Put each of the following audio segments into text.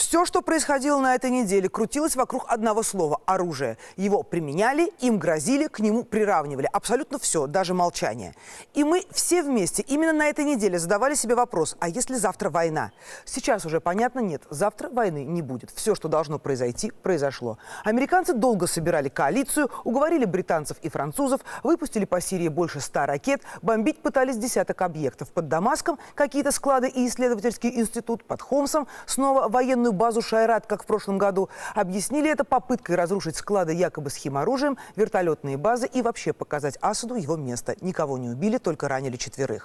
Все, что происходило на этой неделе, крутилось вокруг одного слова – оружие. Его применяли, им грозили, к нему приравнивали. Абсолютно все, даже молчание. И мы все вместе именно на этой неделе задавали себе вопрос: а если завтра война? Сейчас уже понятно, нет, завтра войны не будет. Все, что должно произойти, произошло. Американцы долго собирали коалицию, уговорили британцев и французов, выпустили по Сирии больше 100 ракет, бомбить пытались десяток объектов. Под Дамаском какие-то склады и исследовательский институт, под Хомсом снова военную базу Шайрат, как в прошлом году. Объяснили это попыткой разрушить склады якобы с химоружием, вертолетные базы и вообще показать Асаду его место. Никого не убили, только ранили 4.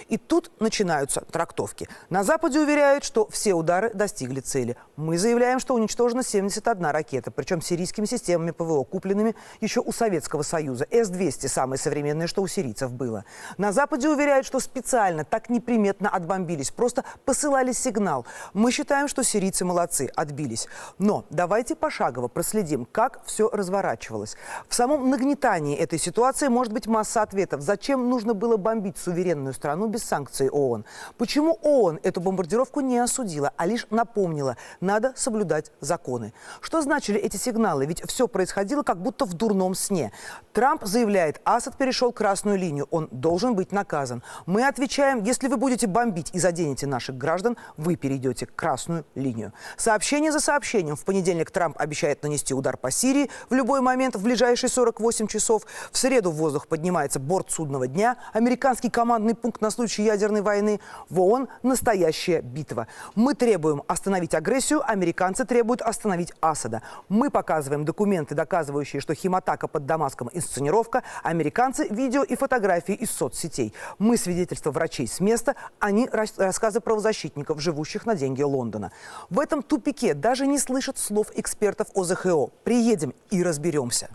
И тут начинаются трактовки. На Западе уверяют, что все удары достигли цели. Мы заявляем, что уничтожена 71 ракета, причем сирийскими системами ПВО, купленными еще у Советского Союза. С-200 самое современное, что у сирийцев было. На Западе уверяют, что специально так неприметно отбомбились, просто посылали сигнал. Мы считаем, что сирийцы молодцы, отбились. Но давайте пошагово проследим, как все разворачивалось. В самом нагнетании этой ситуации может быть масса ответов. Зачем нужно было бомбить суверенную страну без санкций ООН? Почему ООН эту бомбардировку не осудила, а лишь напомнила: надо соблюдать законы? Что значили эти сигналы? Ведь все происходило как будто в дурном сне. Трамп заявляет: Асад перешел красную линию, он должен быть наказан. Мы отвечаем: если вы будете бомбить и заденете наших граждан, вы перейдете красную линию. Сообщение за сообщением. В понедельник Трамп обещает нанести удар по Сирии в любой момент в ближайшие 48 часов. В среду в воздух поднимается борт судного дня, американский командный пункт на случай ядерной войны. В ООН настоящая битва. Мы требуем остановить агрессию, американцы требуют остановить Асада. Мы показываем документы, доказывающие, что химатака под Дамаском – инсценировка, американцы – видео и фотографии из соцсетей. Мы свидетельства врачей с места, они рассказы правозащитников, живущих на деньги Лондона. В этом тупике даже не слышат слов экспертов ОЗХО. Приедем и разберемся.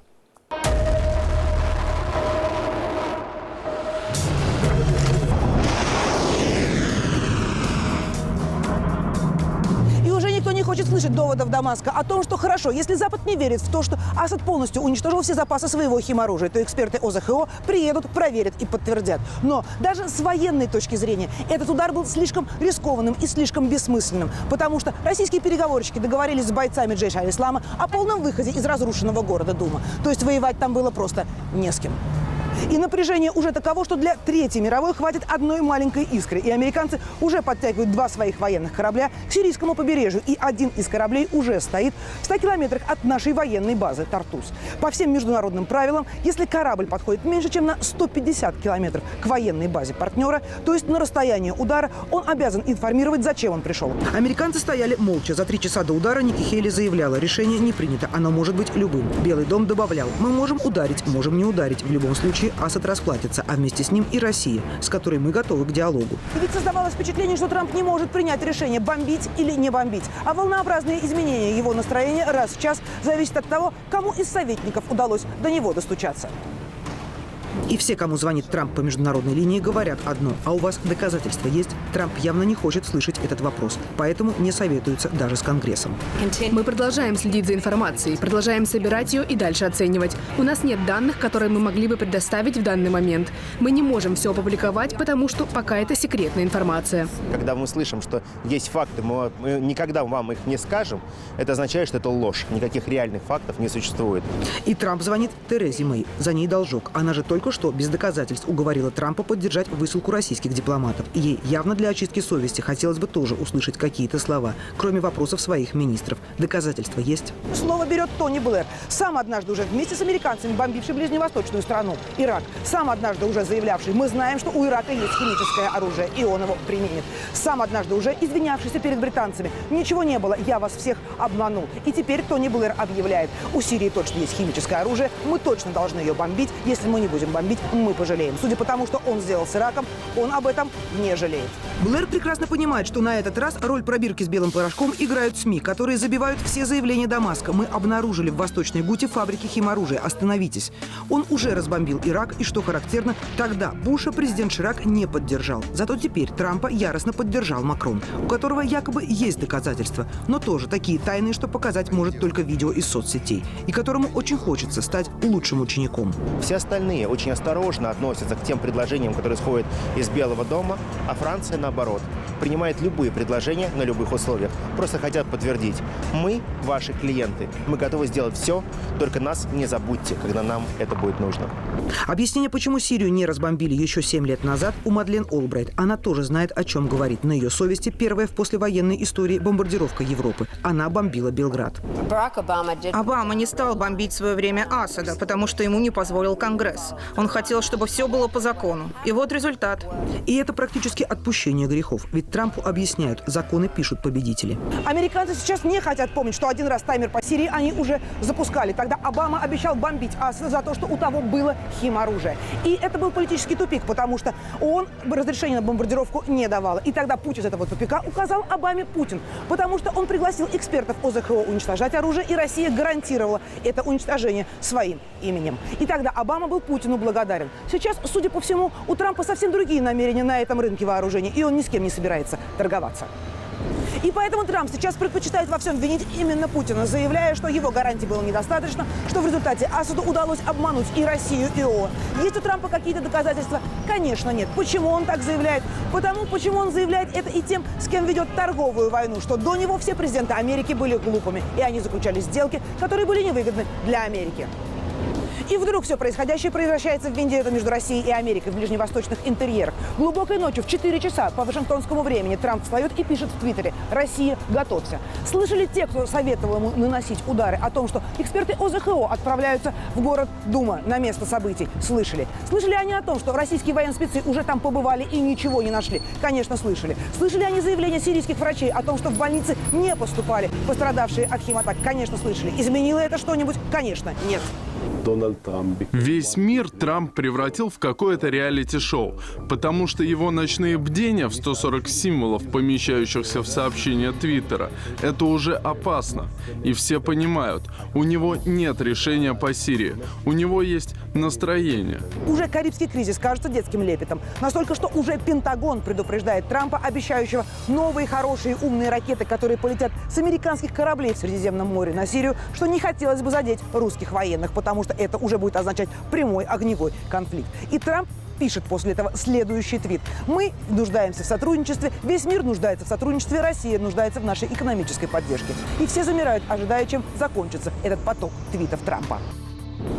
Никто не хочет слышать доводов Дамаска о том, что хорошо, если Запад не верит в то, что Асад полностью уничтожил все запасы своего химоружия, то эксперты ОЗХО приедут, проверят и подтвердят. Но даже с военной точки зрения этот удар был слишком рискованным и слишком бессмысленным, потому что российские переговорщики договорились с бойцами Джейш аль-Ислама о полном выходе из разрушенного города Дума. То есть воевать там было просто не с кем. И напряжение уже таково, что для Третьей мировой хватит одной маленькой искры. И американцы уже подтягивают 2 своих военных корабля к сирийскому побережью. И один из кораблей уже стоит в 100 километрах от нашей военной базы Тартус. По всем международным правилам, если корабль подходит меньше, чем на 150 километров к военной базе партнера, то есть на расстояние удара, он обязан информировать, зачем он пришел. Американцы стояли молча. За 3 часа до удара Ники Хейли заявляла: решение не принято, оно может быть любым. Белый дом добавлял: мы можем ударить, можем не ударить. В любом случае Асад расплатится, а вместе с ним и Россия, с которой мы готовы к диалогу. Ведь создавалось впечатление, что Трамп не может принять решение, бомбить или не бомбить. А волнообразные изменения его настроения раз в час зависят от того, кому из советников удалось до него достучаться. И все, кому звонит Трамп по международной линии, говорят одно: а у вас доказательства есть? Трамп явно не хочет слышать этот вопрос, поэтому не советуется даже с Конгрессом. Мы продолжаем следить за информацией, продолжаем собирать ее и дальше оценивать. У нас нет данных, которые мы могли бы предоставить в данный момент. Мы не можем все опубликовать, потому что пока это секретная информация. Когда мы слышим, что есть факты, мы никогда вам их не скажем, это означает, что это ложь. Никаких реальных фактов не существует. И Трамп звонит Терезе Мэй. За ней должок. Она же только что без доказательств уговорила Трампа поддержать высылку российских дипломатов. Ей явно для очистки совести хотелось бы тоже услышать какие-то слова, кроме вопросов своих министров. Доказательства есть? Слово берет Тони Блэр. Сам однажды уже вместе с американцами бомбивший ближневосточную страну Ирак. Сам однажды уже заявлявший: мы знаем, что у Ирака есть химическое оружие, и он его применит. Сам однажды уже извинявшийся перед британцами: ничего не было, я вас всех обманул. И теперь Тони Блэр объявляет: у Сирии точно есть химическое оружие, мы точно должны ее бомбить. Если мы не будем бомбить, мы пожалеем. Судя по тому, что он сделал с Ираком, он об этом не жалеет. Блэр прекрасно понимает, что на этот раз роль пробирки с белым порошком играют СМИ, которые забивают все заявления Дамаска. Мы обнаружили в Восточной Гуте фабрики химоружия. Остановитесь. Он уже разбомбил Ирак, и, что характерно, тогда Буша президент Ширак не поддержал. Зато теперь Трампа яростно поддержал Макрон, у которого якобы есть доказательства, но тоже такие тайные, что показать может только видео из соцсетей, и которому очень хочется стать лучшим учеником. Все остальные очень осторожно относится к тем предложениям, которые исходят из Белого дома, а Франция, наоборот, принимает любые предложения на любых условиях. Просто хотят подтвердить: мы ваши клиенты, мы готовы сделать все, только нас не забудьте, когда нам это будет нужно. Объяснение, почему Сирию не разбомбили еще 7 лет назад, у Мадлен Олбрайт. Она тоже знает, о чем говорит. На ее совести первая в послевоенной истории бомбардировка Европы. Она бомбила Белград. Обама не стал бомбить в свое время Асада, потому что ему не позволил Конгресс. Он хотел, чтобы все было по закону. И вот результат. И это практически отпущение грехов. Ведь Трампу объясняют, законы пишут победители. Американцы сейчас не хотят помнить, что один раз таймер по Сирии они уже запускали. Тогда Обама обещал бомбить Асада за то, что у того было химоружие. И это был политический тупик, потому что он разрешение на бомбардировку не давал. И тогда путь из этого тупика указал Обаме Путин, потому что он пригласил экспертов ОЗХО уничтожать оружие, и Россия гарантировала это уничтожение своим именем. И тогда Обама был Путину благодарен. Сейчас, судя по всему, у Трампа совсем другие намерения на этом рынке вооружений, и он ни с кем не собирается торговаться. И поэтому Трамп сейчас предпочитает во всем винить именно Путина, заявляя, что его гарантий было недостаточно, что в результате Асаду удалось обмануть и Россию, и ООН. Есть у Трампа какие-то доказательства? Конечно, нет. Почему он так заявляет? Почему он заявляет это и тем, с кем ведет торговую войну, что до него все президенты Америки были глупыми, и они заключали сделки, которые были невыгодны для Америки. И вдруг все происходящее превращается в вендетту между Россией и Америкой в ближневосточных интерьерах. Глубокой ночью в 4 часа по вашингтонскому времени Трамп встает и пишет в Твиттере: «Россия, готовься». Слышали те, кто советовал ему наносить удары, о том, что эксперты ОЗХО отправляются в город Дума на место событий? Слышали. Слышали они о том, что российские военспецы уже там побывали и ничего не нашли? Конечно, слышали. Слышали они заявления сирийских врачей о том, что в больницы не поступали пострадавшие от химатак? Конечно, слышали. Изменило это что-нибудь? Конечно, нет. Весь мир Трамп превратил в какое-то реалити-шоу, потому что его ночные бдения в 140 символов, помещающихся в сообщения Твиттера, это уже опасно. И все понимают, у него нет решения по Сирии, у него есть настроение. Уже Карибский кризис кажется детским лепетом. Настолько, что уже Пентагон предупреждает Трампа, обещающего новые, хорошие, умные ракеты, которые полетят с американских кораблей в Средиземном море на Сирию, что не хотелось бы задеть русских военных, потому что это уже будет означать прямой огневой конфликт. И Трамп пишет после этого следующий твит: «Мы нуждаемся в сотрудничестве, весь мир нуждается в сотрудничестве, Россия нуждается в нашей экономической поддержке». И все замирают, ожидая, чем закончится этот поток твитов Трампа.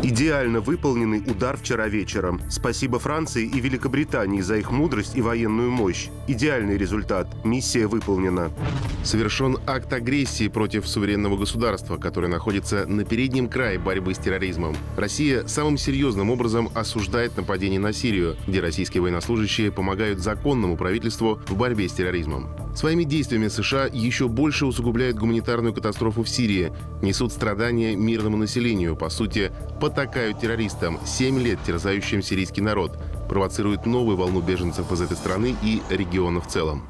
Идеально выполненный удар вчера вечером. Спасибо Франции и Великобритании за их мудрость и военную мощь. Идеальный результат. Миссия выполнена. Совершен акт агрессии против суверенного государства, которое находится на переднем крае борьбы с терроризмом. Россия самым серьезным образом осуждает нападение на Сирию, где российские военнослужащие помогают законному правительству в борьбе с терроризмом. Своими действиями США еще больше усугубляют гуманитарную катастрофу в Сирии, несут страдания мирному населению, по сути, потакают террористам, 7 лет терзающим сирийский народ, провоцируют новую волну беженцев из этой страны и региона в целом.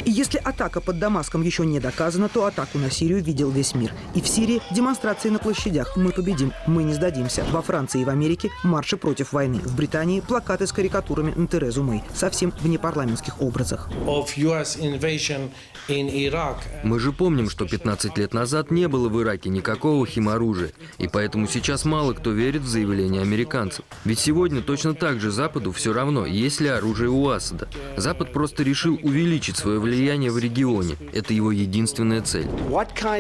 И если атака под Дамаском еще не доказана, то атаку на Сирию видел весь мир. И в Сирии демонстрации на площадях «Мы победим, мы не сдадимся». Во Франции и в Америке марши против войны. В Британии плакаты с карикатурами на Терезу Мэй, совсем в непарламентских образах. Мы же помним, что 15 лет назад не было в Ираке никакого химоружия, и поэтому сейчас мало кто верит в заявления американцев. Ведь сегодня точно так же Западу все равно, есть ли оружие у Асада. Запад просто решил увеличить свое влияние в регионе. Это его единственная цель.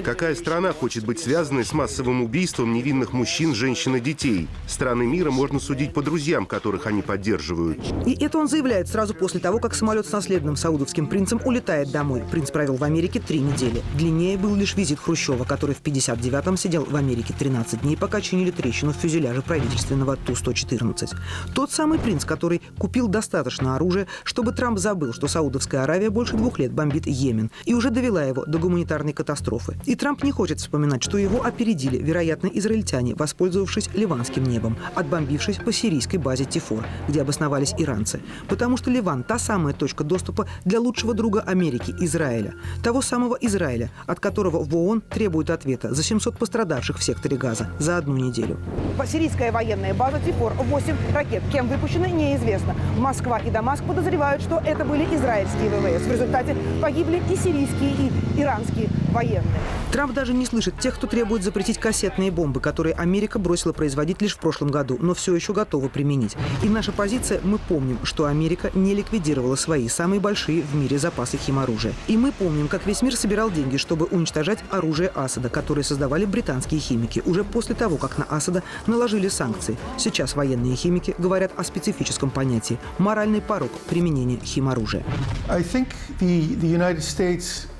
Какая страна хочет быть связанной с массовым убийством невинных мужчин, женщин и детей? Страны мира можно судить по друзьям, которых они поддерживают. И это он заявляет сразу после того, как самолет с наследным саудовским принцем улетает домой. Принц провел в Америке 3 недели. Длиннее был лишь визит Хрущева, который в 59-м сидел в Америке 13 дней, пока чинили трещину в фюзеляже правительственного Ту-114. Тот самый принц, который купил достаточно оружия, чтобы Трамп забыл, что Саудовская Аравия больше 2 лет бомбит Йемен и уже довела его до гуманитарной катастрофы. И Трамп не хочет вспоминать, что его опередили, вероятно, израильтяне, воспользовавшись ливанским небом, отбомбившись по сирийской базе Тифор, где обосновались иранцы. Потому что Ливан – та самая точка доступа для лучшего друга Америки – Израиля. Того самого Израиля, от которого в ООН требуют ответа за 700 пострадавших в секторе Газа за 1 неделю. Сирийская военная база Тифор, 8 ракет. Кем выпущены, неизвестно. Москва и Дамаск подозревают, что это были израильские ВВС. В результате погибли и сирийские, и иранские военные. Трамп даже не слышит тех, кто требует запретить кассетные бомбы, которые Америка бросила производить лишь в прошлом году, но все еще готова применить. И наша позиция: мы помним, что Америка не ликвидировала свои самые большие в мире запасы химоружия. И мы помним, как весь мир собирал деньги, чтобы уничтожать оружие Асада, которое создавали британские химики, уже после того, как на Асада наложили санкции. Сейчас военные химики говорят о специфическом понятии – моральный порог применения химоружия.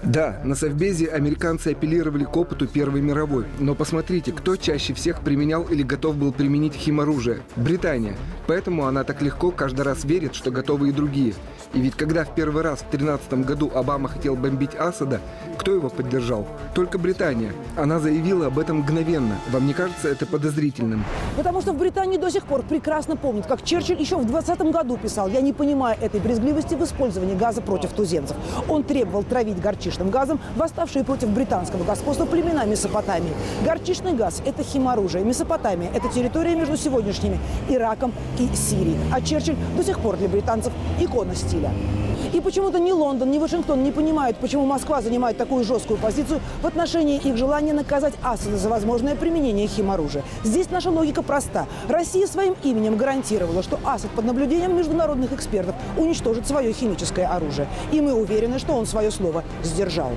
Да, на Совбезе американцы апеллировали к опыту Первой мировой. Но посмотрите, кто чаще всех применял или готов был применить химоружие? Британия. Поэтому она так легко каждый раз верит, что готовы и другие. И ведь когда в первый раз в 2013 году Обама хотел бомбить Асада, кто его поддержал? Только Британия. Она заявила об этом мгновенно. Вам не кажется это подозрительным? Потому что в Британии до сих пор прекрасно помнят, как Черчилль еще в 20 году писал: «Я не понимаю этой брезгливости в использовании газа против туземцев». Он требовал травить горчичным газом восставшие против британского господства племена Месопотамии. Горчичный газ – это химоружие. Месопотамия – это территория между сегодняшними Ираком и Сирией. А Черчилль до сих пор для британцев икона стиля. И почему-то ни Лондон, ни Вашингтон не понимают, почему Москва занимает такую жесткую позицию в отношении их желания наказать Асада за возможное применение химоружия. Здесь наша логика проста. Россия своим именем гарантировала, что Асад под наблюдением международных экспертов уничтожит свое химическое оружие. И мы уверены, что он свое слово сдержал.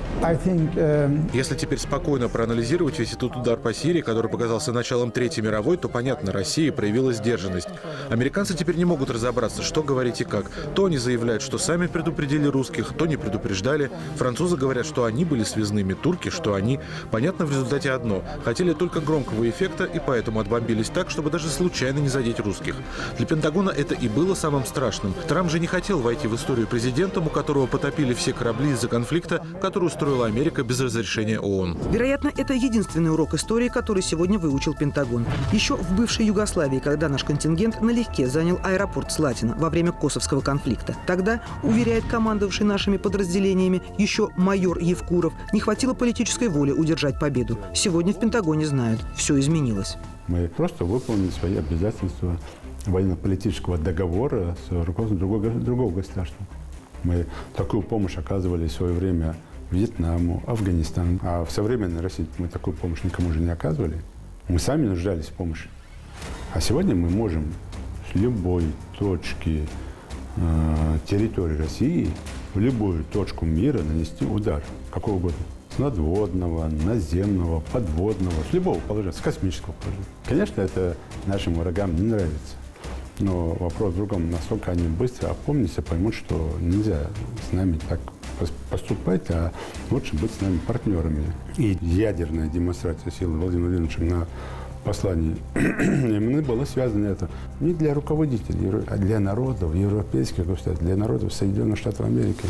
Если теперь спокойно проанализировать весь этот удар по Сирии, который показался началом Третьей мировой, то, понятно, Россия проявила сдержанность. Американцы теперь не могут разобраться, что говорить и как. То они заявляют, что сами предупредили русских, то не предупреждали. Французы говорят, что они были связными, турки, что они, понятно, в результате одно. Хотели только громкого эффекта и поэтому отбомбились так, чтобы даже случайно не задеть русских. Для Пентагона это и было самым страшным. Трамп же не хотел войти в историю президентом, у которого потопили все корабли из-за конфликта, который устроила Америка без разрешения ООН. Вероятно, это единственный урок истории, который сегодня выучил Пентагон. Еще в бывшей Югославии, когда наш контингент налегке занял аэропорт Слатина во время Косовского конфликта. Тогда, уверяет командовавший нашими подразделениями еще майор Евкуров, не хватило политической воли удержать победу. Сегодня в Пентагоне знают, все изменилось. Мы просто выполнили свои обязательства военно-политического договора с руководством другого государства. Мы такую помощь оказывали в свое время Вьетнаму, Афганистану. А в современной России мы такую помощь никому же не оказывали. Мы сами нуждались в помощи. А сегодня мы можем с любой точки территории России в любую точку мира нанести удар. Какого угодно. С надводного, наземного, подводного, с любого положения, с космического положения. Конечно, это нашим врагам не нравится. Но вопрос в другом, насколько они быстро опомнятся, поймут, что нельзя с нами так поступать, а лучше быть с нами партнерами. И ядерная демонстрация силы Владимира Владимировича на послании именно было связано это не для руководителей, а для народов, европейских государств, для народов Соединенных Штатов Америки.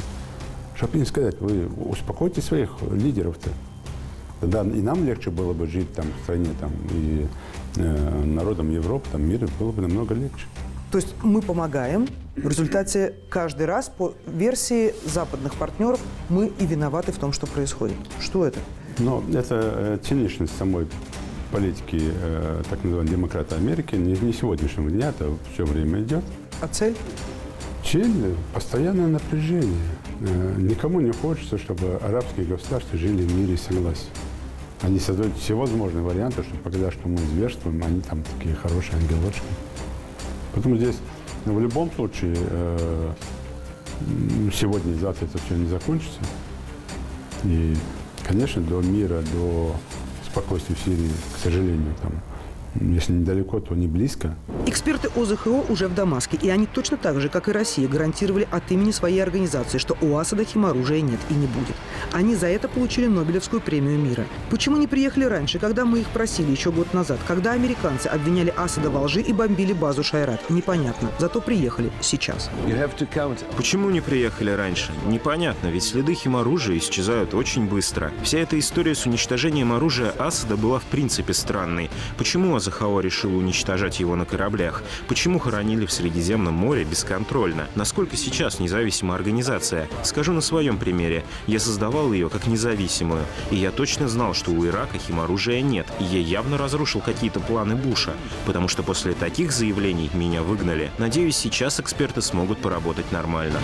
Чтобы им сказать: вы успокойте своих лидеров-то. Тогда и нам легче было бы жить там в стране, там, и народам Европы, там, мира было бы намного легче. То есть мы помогаем, в результате каждый раз по версии западных партнеров мы и виноваты в том, что происходит. Что это? Но это циничность самой политики так называемых демократов Америки не сегодняшнего дня, это все время идет. А цель? Цель – постоянное напряжение. Никому не хочется, чтобы арабские государства жили в мире и согласии. Они создают всевозможные варианты, чтобы показать, что мы зверствуем, они там такие хорошие ангелочки. Поэтому здесь в любом случае сегодня и завтра это все не закончится. И, конечно, до мира, до спокойствия в Сирии, к сожалению, там, если недалеко, то не близко. Эксперты ОЗХО уже в Дамаске, и они точно так же, как и Россия, гарантировали от имени своей организации, что у Асада химоружия нет и не будет. Они за это получили Нобелевскую премию мира. Почему не приехали раньше, когда мы их просили еще год назад, когда американцы обвиняли Асада во лжи и бомбили базу Шайрат? Непонятно. Зато приехали сейчас. Почему не приехали раньше? Непонятно, ведь следы химоружия исчезают очень быстро. Вся эта история с уничтожением оружия Асада была в принципе странной. Почему ОЗХО решил уничтожать его на кораблях? Почему хоронили в Средиземном море бесконтрольно? Насколько сейчас независимая организация? Скажу на своем примере. Я создавал ее как независимую. И я точно знал, что у Ирака химоружия нет. И я явно разрушил какие-то планы Буша. Потому что после таких заявлений меня выгнали. Надеюсь, сейчас эксперты смогут поработать нормально.